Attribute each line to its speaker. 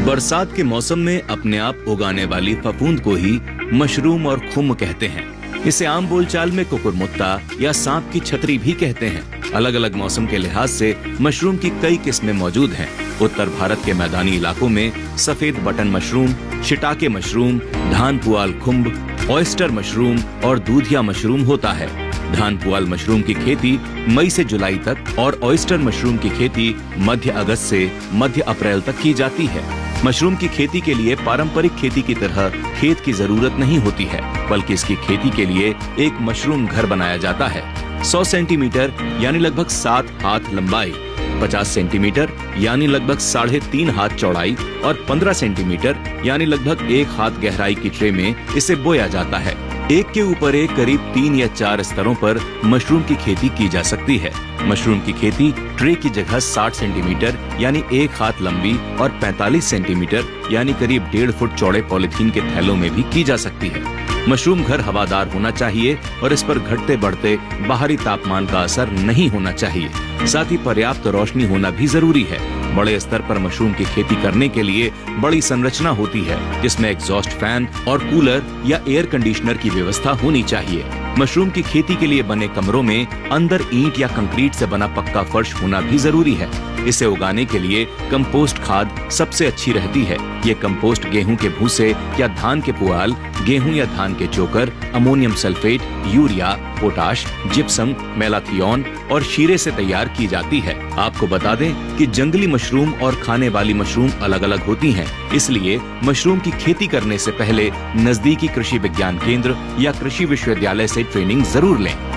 Speaker 1: बरसात के मौसम में अपने आप उगाने वाली फफूंद को ही मशरूम और खुम्ब कहते हैं। इसे आम बोलचाल में कुकुरमुत्ता या सांप की छतरी भी कहते हैं। अलग अलग मौसम के लिहाज से मशरूम की कई किस्में मौजूद हैं। उत्तर भारत के मैदानी इलाकों में सफेद बटन मशरूम, शिटाके मशरूम, धान पुआल खुम्ब, ऑयस्टर मशरूम और दूधिया मशरूम होता है। धान पुआल मशरूम की खेती मई से जुलाई तक और ऑयस्टर मशरूम की खेती मध्य अगस्त से मध्य अप्रैल तक की जाती है। मशरूम की खेती के लिए पारंपरिक खेती की तरह खेत की जरूरत नहीं होती है, बल्कि इसकी खेती के लिए एक मशरूम घर बनाया जाता है। 100 सेंटीमीटर यानी लगभग 7 हाथ लंबाई, 50 सेंटीमीटर यानी लगभग 3.5 हाथ चौड़ाई और 15 सेंटीमीटर यानी लगभग 1 हाथ गहराई की ट्रे में इसे बोया जाता है। एक के ऊपर एक करीब 3 या 4 स्तरों पर मशरूम की खेती की जा सकती है। मशरूम की खेती ट्रे की जगह 60 सेंटीमीटर यानी 1 हाथ लंबी और 45 सेंटीमीटर यानी करीब 1.5 फुट चौड़े पॉलिथीन के थैलों में भी की जा सकती है। मशरूम घर हवादार होना चाहिए और इस पर घटते बढ़ते बाहरी तापमान का असर नहीं होना चाहिए। साथ ही पर्याप्त रोशनी होना भी जरूरी है। बड़े स्तर पर मशरूम की खेती करने के लिए बड़ी संरचना होती है, जिसमें एग्जॉस्ट फैन और कूलर या एयर कंडीशनर की व्यवस्था होनी चाहिए। मशरूम की खेती के लिए बने कमरों में अंदर ईंट या कंक्रीट से बना पक्का फर्श होना भी जरूरी है। इसे उगाने के लिए कंपोस्ट खाद सबसे अच्छी रहती है। ये कंपोस्ट गेहूं के भूसे या धान के पुआल, गेहूं या धान के चोकर, ammonium sulphate, urea, potash, gypsum, malathion और शीरे से तैयार की जाती है। आपको बता दें कि जंगली मशरूम और खाने वाली मशरूम अलग अलग होती हैं, इसलिए मशरूम की खेती करने से पहले नजदीकी कृषि विज्ञान केंद्र या कृषि विश्वविद्यालय से ट्रेनिंग जरूर लें।